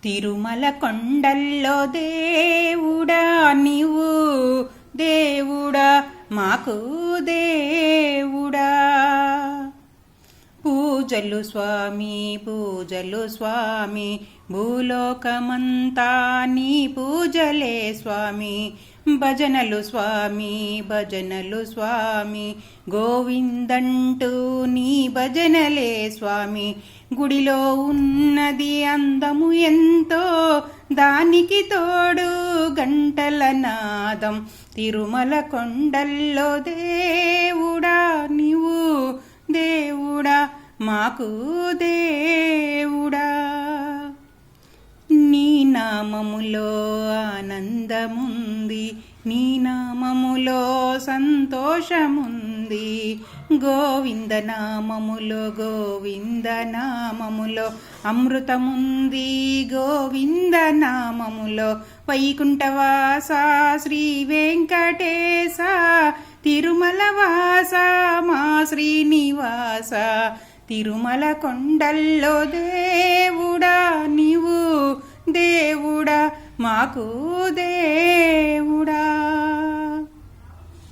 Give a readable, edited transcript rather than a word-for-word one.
తిరుమల కొండల్లో దేవుడా నీవు దేవుడా మాకు దేవుడా. పూజలు స్వామి పూజలు స్వామి భూలోకమంతా నీ పూజలే స్వామి. భజనలు స్వామి భజనలు స్వామి గోవిందంటూ నీ భజనలే స్వామి. గుడిలో ఉన్నది అందము ఎంతో దానికి తోడు గంటల నాదం. తిరుమల కొండల్లో దేవుడా నీవు దేవుడా మాకు దేవుడా. నీ నామములో ఆనందముంది నీ నామములో సంతోషముంది. గోవింద నామములో గోవింద నామములో అమృతముంది. గోవింద నామములో వైకుంఠవాస శ్రీ వెంకటేశ తిరుమల వాస మా శ్రీనివాస. తిరుమల కొండల్లో దేవుడా నీవు దేవుడా మాకు దేవుడా.